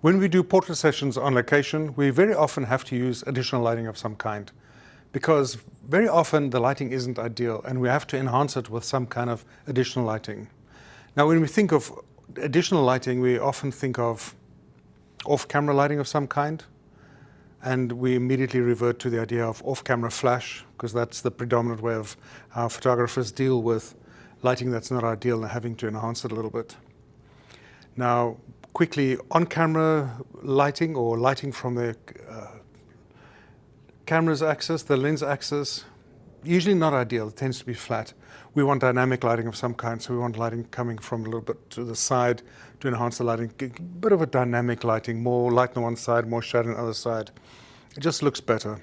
When we do portrait sessions on location, we very often have to use additional lighting of some kind because very often the lighting isn't ideal and we have to enhance it with some kind of additional lighting. Now, when we think of additional lighting, we often think of off-camera lighting of some kind, and we immediately revert to the idea of off-camera flash because that's the predominant way of how photographers deal with lighting that's not ideal and having to enhance it a little bit. Now, quickly, on-camera lighting or lighting from the camera's axis, the lens axis, usually not ideal. It tends to be flat. We want dynamic lighting of some kind, so we want lighting coming from a little bit to the side to enhance the lighting. A bit of a dynamic lighting, more light on one side, more shadow on the other side. It just looks better.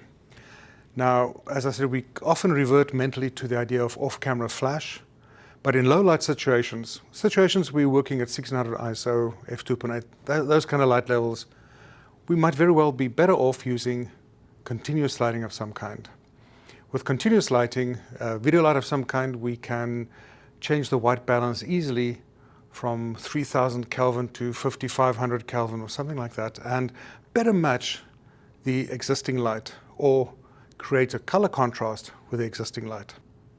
Now, as I said, we often revert mentally to the idea of off-camera flash, but in low light situations we're working at 1600 ISO, f2.8, those kind of light levels, we might very well be better off using continuous lighting of some kind. With continuous lighting, video light of some kind, we can change the white balance easily from 3000 Kelvin to 5500 Kelvin or something like that, and better match the existing light or create a color contrast with the existing light.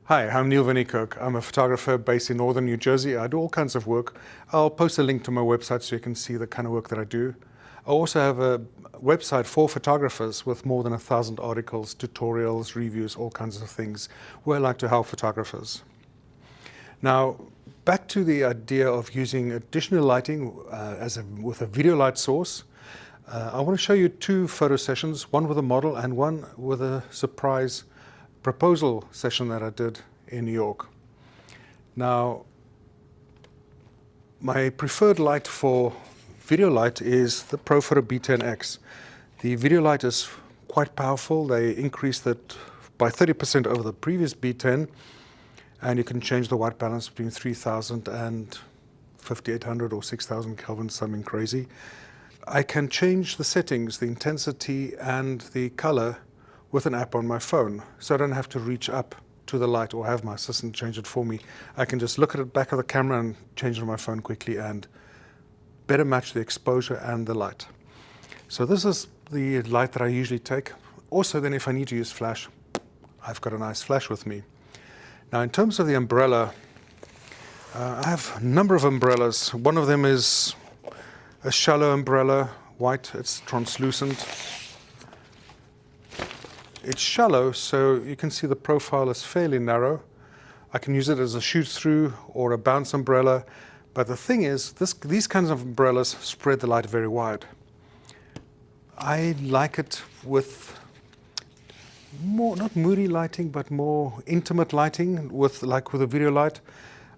Hi, I'm Neil Van Niekerk. I'm a photographer based in northern New Jersey. I do all kinds of work. I'll post a link to my website so you can see the kind of work that I do. I also have a website for photographers with more than 1,000 articles, tutorials, reviews, all kinds of things where I like to help photographers. Now, back to the idea of using additional lighting with a video light source. I want to show you two photo sessions, one with a model and one with a surprise proposal session that I did in New York. Now, my preferred light for video light is the Profoto B10x. The video light is quite powerful. They increased it by 30% over the previous B10, and you can change the white balance between 3000 and 5800 or 6000 Kelvin, something crazy. I can change the settings, the intensity and the color with an app on my phone, so I don't have to reach up to the light or have my assistant change it for me. I can just look at the back of the camera and change it on my phone quickly and better match the exposure and the light. So this is the light that I usually take. Also then if I need to use flash, I've got a nice flash with me. Now in terms of the umbrella, I have a number of umbrellas. One of them is a shallow umbrella, white, it's translucent. It's shallow, so you can see the profile is fairly narrow. I can use it as a shoot-through or a bounce umbrella. But the thing is, these kinds of umbrellas spread the light very wide. I like it with more, not moody lighting, but more intimate lighting, like with a video light.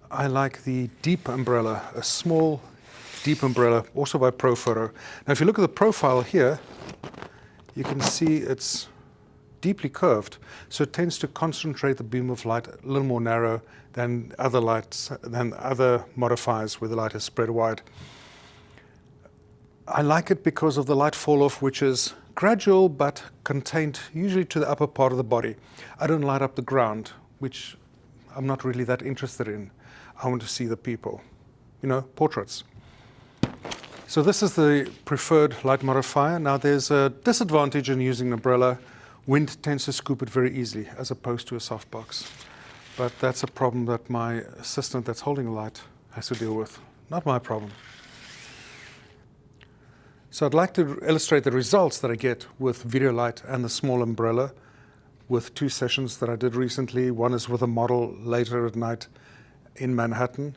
I like the deep umbrella, a small, deep umbrella, also by Profoto. Now, if you look at the profile here, you can see it's deeply curved, so it tends to concentrate the beam of light a little more narrow than other lights, than other modifiers where the light is spread wide. I like it because of the light fall off, which is gradual but contained usually to the upper part of the body. I don't light up the ground, which I'm not really that interested in. I want to see the people, portraits. So this is the preferred light modifier. Now there's a disadvantage in using an umbrella. Wind tends to scoop it very easily as opposed to a softbox. But that's a problem that my assistant that's holding the light has to deal with. Not my problem. So I'd like to illustrate the results that I get with video light and the small umbrella with two sessions that I did recently. One is with a model later at night in Manhattan,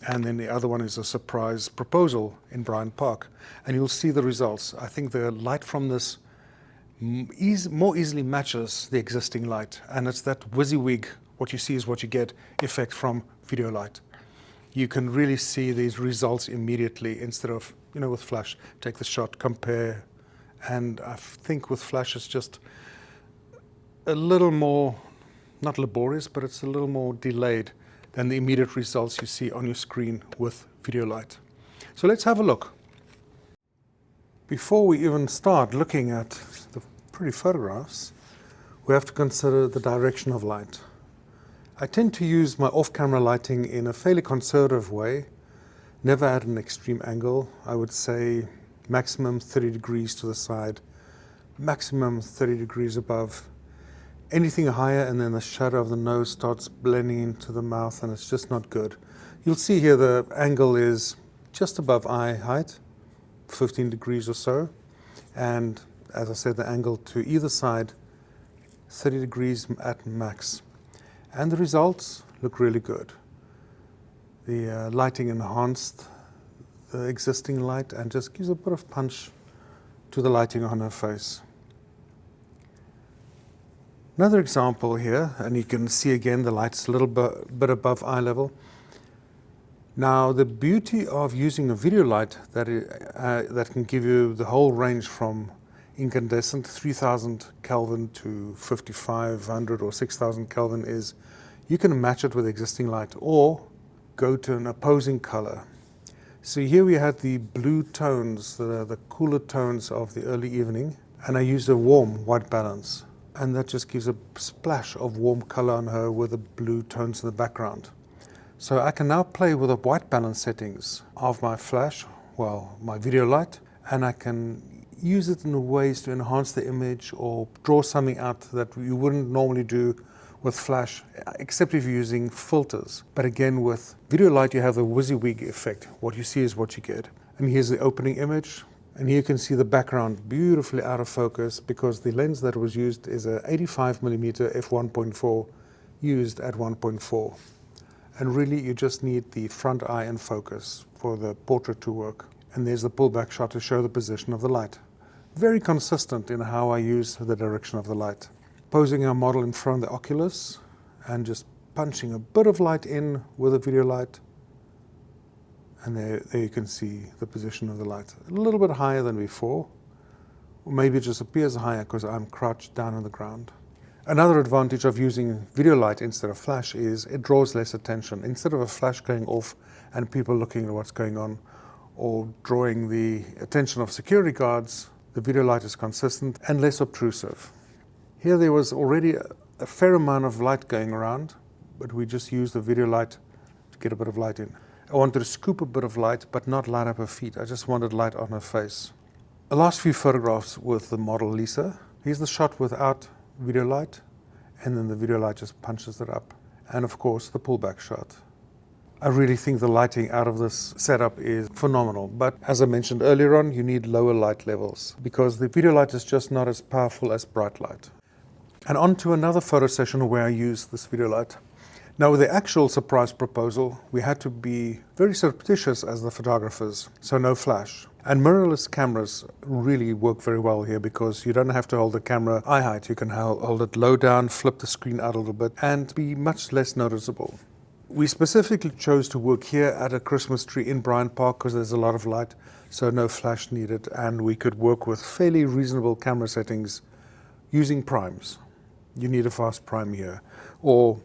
and then the other one is a surprise proposal in Bryant Park. And you'll see the results. I think the light from this more easily matches the existing light, and it's that WYSIWYG, what you see is what you get effect from video light. You can really see these results immediately instead of, with flash, take the shot, compare, and I think with flash it's just a little more, not laborious, but it's a little more delayed than the immediate results you see on your screen with video light. So let's have a look. Before we even start looking at the pretty photographs, we have to consider the direction of light. I tend to use my off-camera lighting in a fairly conservative way, never at an extreme angle. I would say maximum 30 degrees to the side, maximum 30 degrees above. Anything higher and then the shadow of the nose starts blending into the mouth and it's just not good. You'll see here the angle is just above eye height, 15 degrees or so. And as I said, the angle to either side, 30 degrees at max. And the results look really good. The lighting enhanced the existing light and just gives a bit of punch to the lighting on her face. Another example here, and you can see again the light's a little bit above eye level. Now the beauty of using a video light that can give you the whole range from incandescent 3000 Kelvin to 5500 or 6000 Kelvin is you can match it with existing light or go to an opposing color. So here we had the blue tones, the cooler tones of the early evening, and I used a warm white balance, and that just gives a splash of warm color on her with the blue tones in the background. So I can now play with the white balance settings of my flash, well, my video light, and I can use it in ways to enhance the image or draw something out that you wouldn't normally do with flash, except if you're using filters. But again, with video light, you have the WYSIWYG effect. What you see is what you get. And here's the opening image. And here you can see the background beautifully out of focus because the lens that was used is a 85mm f1.4 used at 1.4. And really, you just need the front eye in focus for the portrait to work. And there's the pullback shot to show the position of the light. Very consistent in how I use the direction of the light. Posing our model in front of the oculus and just punching a bit of light in with a video light. And there you can see the position of the light. A little bit higher than before. Or maybe it just appears higher because I'm crouched down on the ground. Another advantage of using video light instead of flash is it draws less attention. Instead of a flash going off and people looking at what's going on or drawing the attention of security guards, the video light is consistent and less obtrusive. Here there was already a fair amount of light going around, but we just used the video light to get a bit of light in. I wanted to scoop a bit of light, but not light up her feet. I just wanted light on her face. The last few photographs with the model Lisa. Here's the shot without video light, and then the video light just punches it up. And of course, the pullback shot. I really think the lighting out of this setup is phenomenal. But as I mentioned earlier on, you need lower light levels because the video light is just not as powerful as bright light. And on to another photo session where I used this video light. Now with the actual surprise proposal, we had to be very surreptitious as the photographers, so no flash. And mirrorless cameras really work very well here because you don't have to hold the camera eye height. You can hold it low down, flip the screen out a little bit, and be much less noticeable. We specifically chose to work here at a Christmas tree in Bryant Park because there's a lot of light, so no flash needed, and we could work with fairly reasonable camera settings using primes. You need a fast prime here, or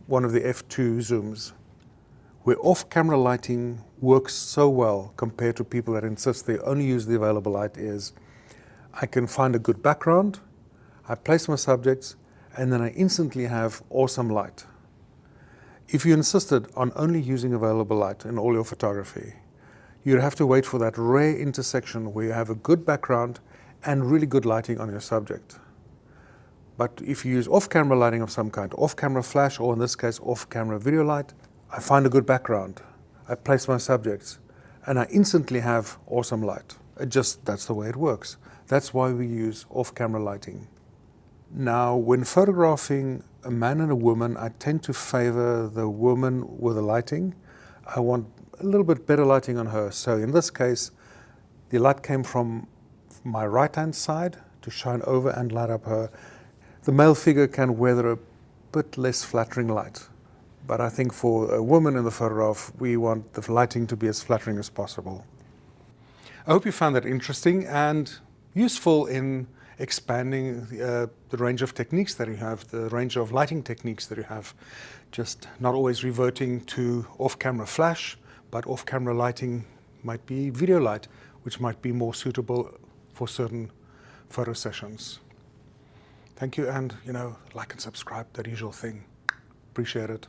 one of the f2 zooms, where off-camera lighting works so well compared to people that insist they only use the available light is, I can find a good background, I place my subjects, and then I instantly have awesome light. If you insisted on only using available light in all your photography, you'd have to wait for that rare intersection where you have a good background and really good lighting on your subject. But if you use off-camera lighting of some kind, off-camera flash, or in this case, off-camera video light, I find a good background, I place my subjects, and I instantly have awesome light. That's the way it works. That's why we use off-camera lighting. Now, when photographing a man and a woman, I tend to favor the woman with the lighting. I want a little bit better lighting on her. So in this case, the light came from my right-hand side to shine over and light up her. The male figure can weather a bit less flattering light. But I think for a woman in the photograph, we want the lighting to be as flattering as possible. I hope you found that interesting and useful in expanding the range of techniques that you have, the range of lighting techniques that you have. Just not always reverting to off-camera flash, but off-camera lighting might be video light, which might be more suitable for certain photo sessions. Thank you, and like and subscribe, that usual thing. Appreciate it.